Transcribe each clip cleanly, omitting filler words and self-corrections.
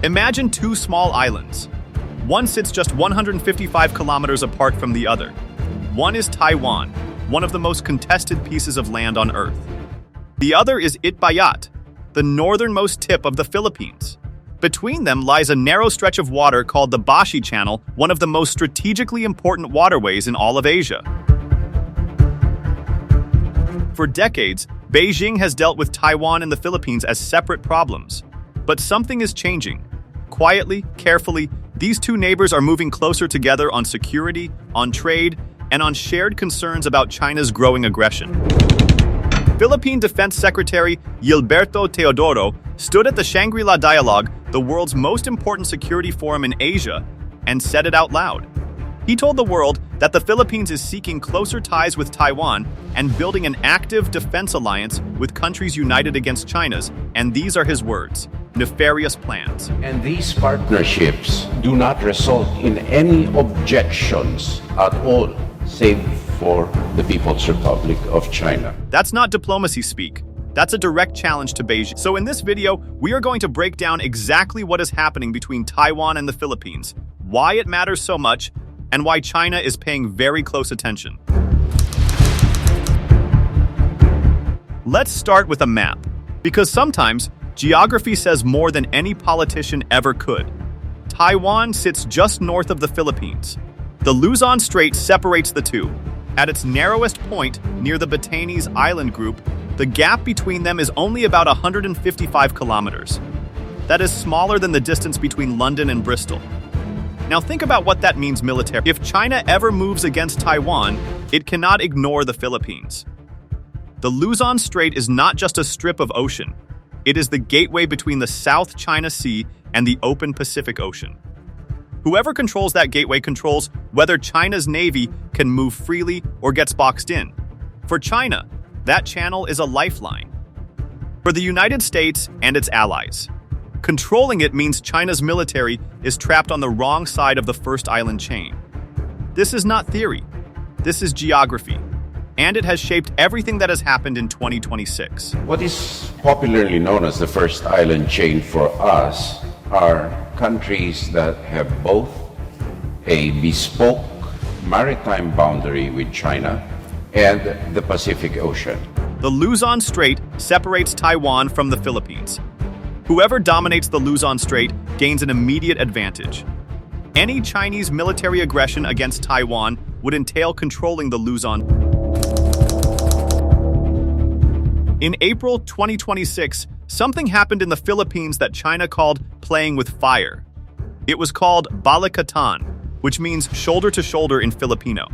Imagine two small islands. One sits just 155 kilometers apart from the other. One is Taiwan, one of the most contested pieces of land on Earth. The other is Itbayat, the northernmost tip of the Philippines. Between them lies a narrow stretch of water called the Bashi Channel, one of the most strategically important waterways in all of Asia. For decades, Beijing has dealt with Taiwan and the Philippines as separate problems. But something is changing. Quietly, carefully, these two neighbors are moving closer together on security, on trade, and on shared concerns about China's growing aggression. Philippine Defense Secretary Gilberto Teodoro stood at the Shangri-La Dialogue, the world's most important security forum in Asia, and said it out loud. He told the world that the Philippines is seeking closer ties with Taiwan and building an active defense alliance with countries united against China's, and these are his words, nefarious plans. And these partnerships do not result in any objections at all, save for the People's Republic of China. That's not diplomacy speak. That's a direct challenge to Beijing. So in this video, we are going to break down exactly what is happening between Taiwan and the Philippines, why it matters so much, and why China is paying very close attention. Let's start with a map, because sometimes geography says more than any politician ever could. Taiwan sits just north of the Philippines. The Luzon Strait separates the two. At its narrowest point, near the Batanes Island group, the gap between them is only about 155 kilometers. That is smaller than the distance between London and Bristol. Now think about what that means militarily. If China ever moves against Taiwan, it cannot ignore the Philippines. The Luzon Strait is not just a strip of ocean. It is the gateway between the South China Sea and the open Pacific Ocean. Whoever controls that gateway controls whether China's navy can move freely or gets boxed in. For China, that channel is a lifeline. For the United States and its allies, controlling it means China's military is trapped on the wrong side of the first island chain. This is not theory. This is geography. And it has shaped everything that has happened in 2026. What is popularly known as the first island chain for us are countries that have both a bespoke maritime boundary with China and the Pacific Ocean. The Luzon Strait separates Taiwan from the Philippines. Whoever dominates the Luzon Strait gains an immediate advantage. Any Chinese military aggression against Taiwan would entail controlling the Luzon. In April 2026, something happened in the Philippines that China called playing with fire. It was called Balikatan, which means shoulder to shoulder in Filipino.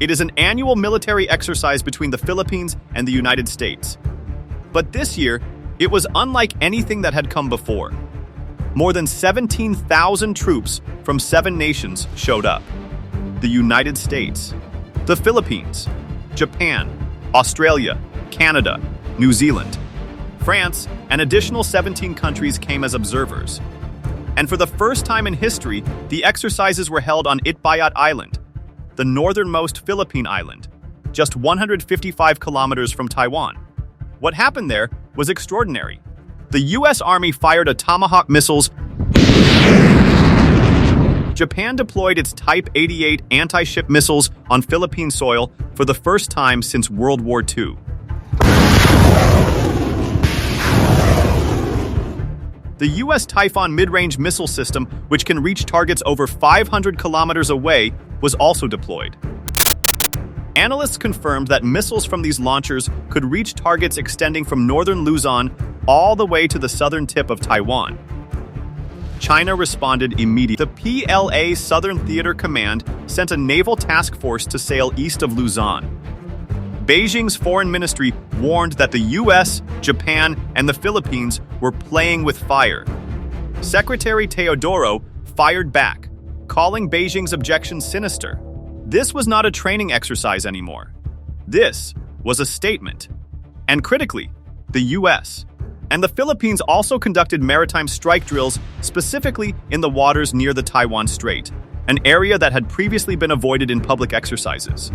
It is an annual military exercise between the Philippines and the United States. But this year, it was unlike anything that had come before. More than 17,000 troops from 7 nations showed up. The United States, the Philippines, Japan, Australia, Canada, New Zealand, France, and additional 17 countries came as observers. And for the first time in history, the exercises were held on Itbayat Island, the northernmost Philippine island, just 155 kilometers from Taiwan. What happened there was extraordinary. The US Army fired a Tomahawk missiles. Japan deployed its Type 88 anti-ship missiles on Philippine soil for the first time since World War II. The US Typhoon mid-range missile system, which can reach targets over 500 kilometers away, was also deployed. Analysts confirmed that missiles from these launchers could reach targets extending from northern Luzon all the way to the southern tip of Taiwan. China responded immediately. The PLA Southern Theater Command sent a naval task force to sail east of Luzon. Beijing's foreign ministry warned that the US, Japan, and the Philippines were playing with fire. Secretary Teodoro fired back, calling Beijing's objections sinister. This was not a training exercise anymore. This was a statement. And critically, the US and the Philippines also conducted maritime strike drills, specifically in the waters near the Taiwan Strait, an area that had previously been avoided in public exercises.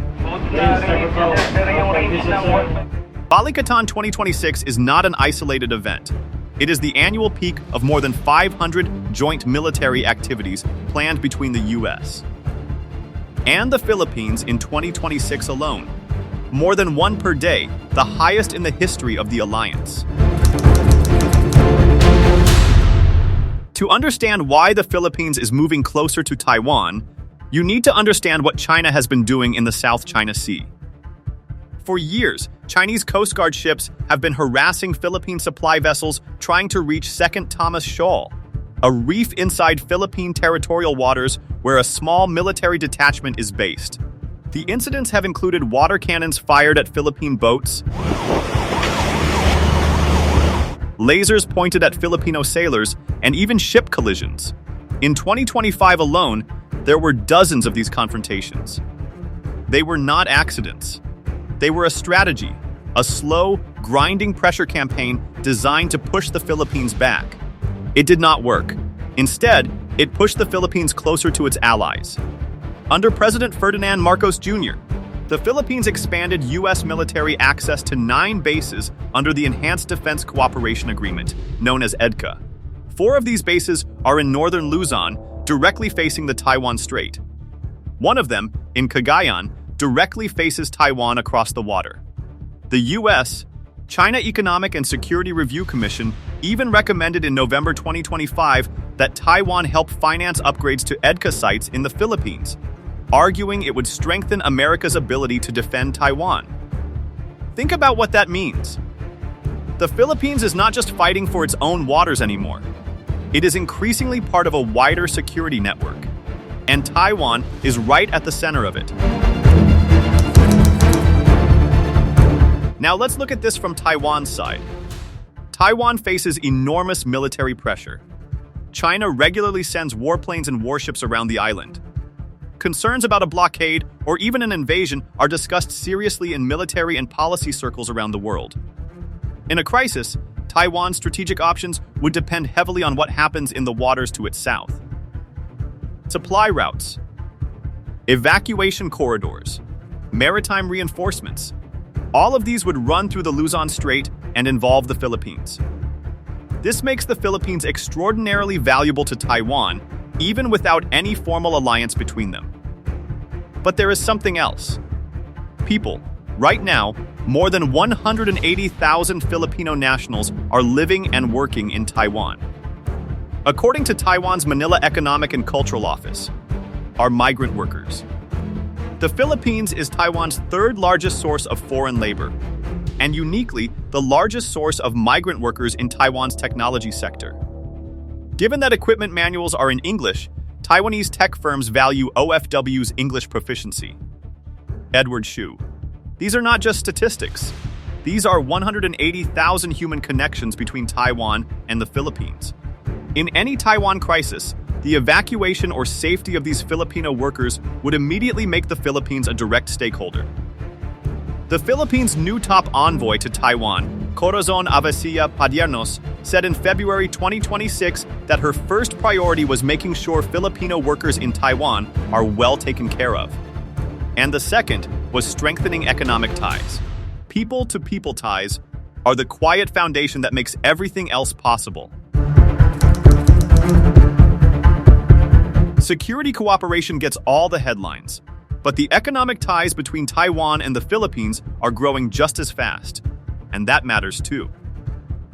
Balikatan 2026 is not an isolated event. It is the annual peak of more than 500 joint military activities planned between the U.S. and the Philippines in 2026 alone. More than one per day, the highest in the history of the alliance. To understand why the Philippines is moving closer to Taiwan, you need to understand what China has been doing in the South China Sea. For years, Chinese Coast Guard ships have been harassing Philippine supply vessels trying to reach Second Thomas Shoal, a reef inside Philippine territorial waters where a small military detachment is based. The incidents have included water cannons fired at Philippine boats, lasers pointed at Filipino sailors, and even ship collisions. In 2025 alone, there were dozens of these confrontations. They were not accidents. They were a strategy, a slow, grinding pressure campaign designed to push the Philippines back. It did not work. Instead, it pushed the Philippines closer to its allies. Under President Ferdinand Marcos Jr., the Philippines expanded U.S. military access to 9 bases under the Enhanced Defense Cooperation Agreement, known as EDCA. 4 of these bases are in northern Luzon, directly facing the Taiwan Strait. One of them, in Cagayan, directly faces Taiwan across the water. The U.S. China Economic and Security Review Commission even recommended in November 2025 that Taiwan help finance upgrades to EDCA sites in the Philippines, arguing it would strengthen America's ability to defend Taiwan. Think about what that means. The Philippines is not just fighting for its own waters anymore. It is increasingly part of a wider security network, and Taiwan is right at the center of it. Now let's look at this from Taiwan's side. Taiwan faces enormous military pressure. China regularly sends warplanes and warships around the island. Concerns about a blockade or even an invasion are discussed seriously in military and policy circles around the world. In a crisis, Taiwan's strategic options would depend heavily on what happens in the waters to its south. Supply routes, evacuation corridors, maritime reinforcements. All of these would run through the Luzon Strait and involve the Philippines. This makes the Philippines extraordinarily valuable to Taiwan, even without any formal alliance between them. But there is something else. People. Right now, more than 180,000 Filipino nationals are living and working in Taiwan. According to Taiwan's Manila Economic and Cultural Office, are migrant workers. The Philippines is Taiwan's 3rd largest source of foreign labor, and uniquely, the largest source of migrant workers in Taiwan's technology sector. Given that equipment manuals are in English, Taiwanese tech firms value OFW's English proficiency. Edward Shu. These are not just statistics. These are 180,000 human connections between Taiwan and the Philippines. In any Taiwan crisis, the evacuation or safety of these Filipino workers would immediately make the Philippines a direct stakeholder. The Philippines' new top envoy to Taiwan, Corazon Avesilla Padiernos, said in February 2026 that her first priority was making sure Filipino workers in Taiwan are well taken care of. And the second was strengthening economic ties. People-to-people ties are the quiet foundation that makes everything else possible. Security cooperation gets all the headlines, but the economic ties between Taiwan and the Philippines are growing just as fast, and that matters too.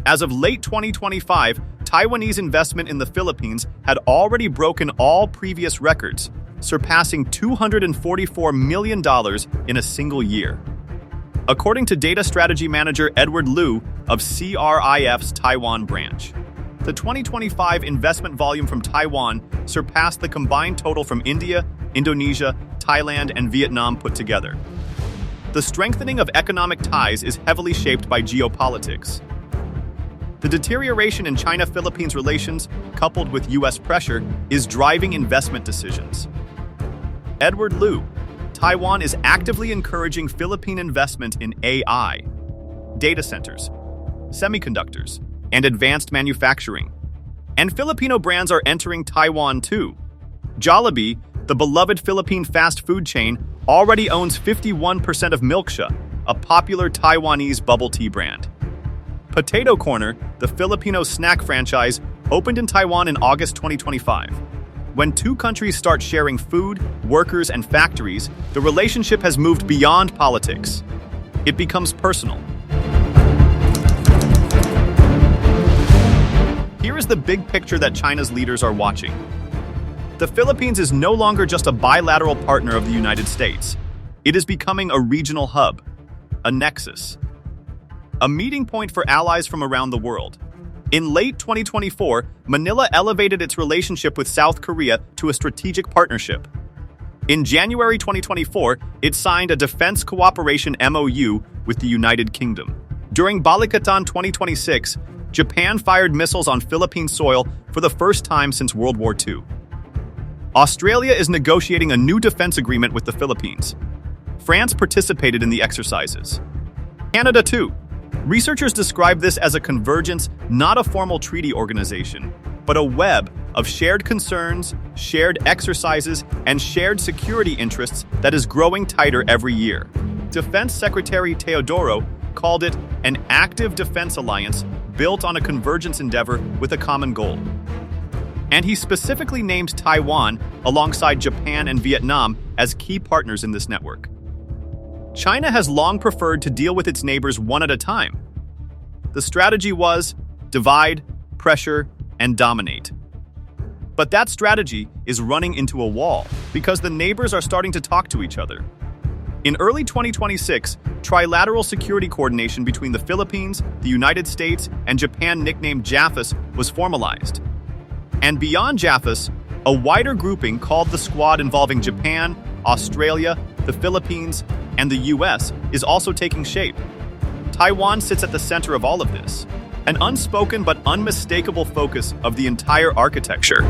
As of late 2025, Taiwanese investment in the Philippines had already broken all previous records, surpassing $244 million in a single year. According to data strategy manager Edward Liu of CRIF's Taiwan branch, the 2025 investment volume from Taiwan surpassed the combined total from India, Indonesia, Thailand, and Vietnam put together. The strengthening of economic ties is heavily shaped by geopolitics. The deterioration in China-Philippines relations, coupled with U.S. pressure, is driving investment decisions. Edward Liu, Taiwan is actively encouraging Philippine investment in AI, data centers, semiconductors, and advanced manufacturing. And Filipino brands are entering Taiwan too. Jollibee, the beloved Philippine fast food chain, already owns 51% of Milksha, a popular Taiwanese bubble tea brand. Potato Corner, the Filipino snack franchise, opened in Taiwan in August 2025. When two countries start sharing food, workers, and factories, the relationship has moved beyond politics. It becomes personal. Here is the big picture that China's leaders are watching. The Philippines is no longer just a bilateral partner of the United States. It is becoming a regional hub, a nexus, a meeting point for allies from around the world. In late 2024, Manila elevated its relationship with South Korea to a strategic partnership. In January 2024, it signed a defense cooperation MOU with the United Kingdom. During Balikatan 2026, Japan fired missiles on Philippine soil for the first time since World War II. Australia is negotiating a new defense agreement with the Philippines. France participated in the exercises. Canada too. Researchers describe this as a convergence, not a formal treaty organization, but a web of shared concerns, shared exercises, and shared security interests that is growing tighter every year. Defense Secretary Teodoro called it an active defense alliance built on a convergence endeavor with a common goal. And he specifically named Taiwan alongside Japan and Vietnam as key partners in this network. China has long preferred to deal with its neighbors one at a time. The strategy was divide, pressure, and dominate. But that strategy is running into a wall because the neighbors are starting to talk to each other. In early 2026, trilateral security coordination between the Philippines, the United States, and Japan, nicknamed JAFAS, was formalized. And beyond JAFAS, a wider grouping called the Squad involving Japan, Australia, the Philippines, and the US is also taking shape. Taiwan sits at the center of all of this, an unspoken but unmistakable focus of the entire architecture.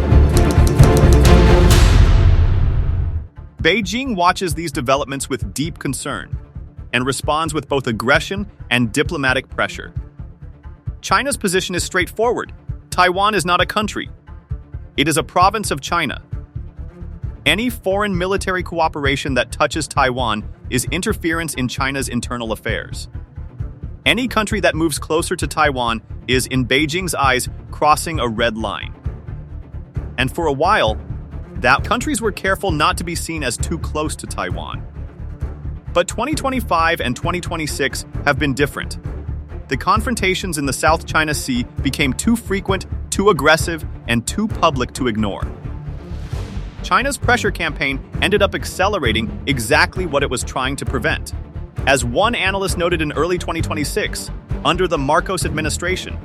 Beijing watches these developments with deep concern and responds with both aggression and diplomatic pressure. China's position is straightforward. Taiwan is not a country. It is a province of China. Any foreign military cooperation that touches Taiwan is interference in China's internal affairs. Any country that moves closer to Taiwan is, in Beijing's eyes, crossing a red line. And for a while, that countries were careful not to be seen as too close to Taiwan. But 2025 and 2026 have been different. The confrontations in the South China Sea became too frequent, too aggressive, and too public to ignore. China's pressure campaign ended up accelerating exactly what it was trying to prevent. As one analyst noted in early 2026, under the Marcos administration,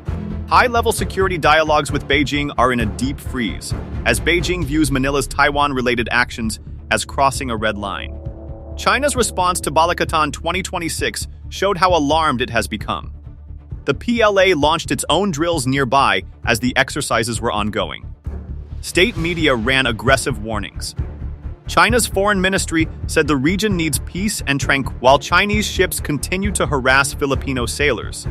high-level security dialogues with Beijing are in a deep freeze, as Beijing views Manila's Taiwan-related actions as crossing a red line. China's response to Balikatan 2026 showed how alarmed it has become. The PLA launched its own drills nearby as the exercises were ongoing. State media ran aggressive warnings. China's foreign ministry said the region needs peace and tranquility while Chinese ships continue to harass Filipino sailors.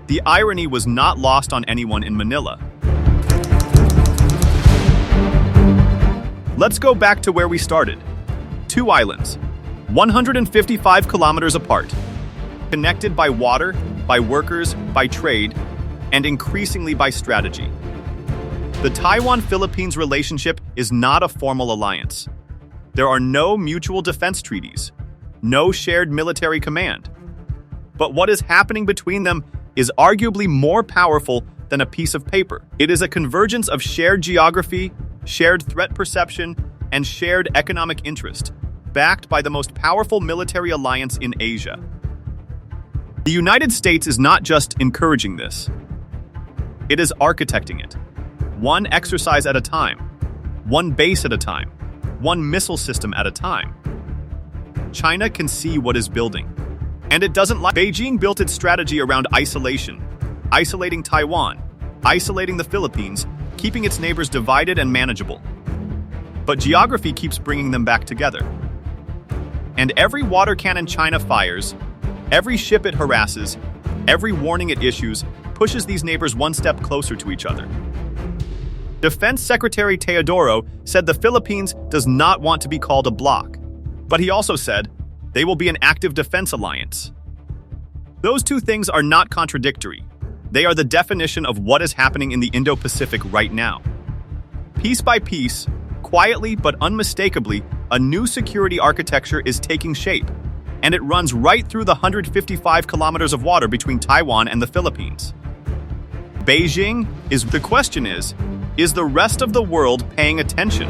The irony was not lost on anyone in Manila. Let's go back to where we started. Two islands, 155 kilometers apart, connected by water, by workers, by trade, and increasingly by strategy. The Taiwan-Philippines relationship is not a formal alliance. There are no mutual defense treaties, no shared military command. But what is happening between them is arguably more powerful than a piece of paper. It is a convergence of shared geography, shared threat perception, and shared economic interest, backed by the most powerful military alliance in Asia. The United States is not just encouraging this. It is architecting it. One exercise at a time, one base at a time, one missile system at a time. China can see what is building. And it doesn't like Beijing built its strategy around isolation, isolating Taiwan, isolating the Philippines, keeping its neighbors divided and manageable. But geography keeps bringing them back together. And every water cannon China fires, every ship it harasses, every warning it issues, pushes these neighbors one step closer to each other. Defense Secretary Teodoro said the Philippines does not want to be called a bloc, but he also said they will be an active defense alliance. Those two things are not contradictory. They are the definition of what is happening in the Indo-Pacific right now. Piece by piece, quietly but unmistakably, a new security architecture is taking shape, and it runs right through the 155 kilometers of water between Taiwan and the Philippines. The question is the rest of the world paying attention?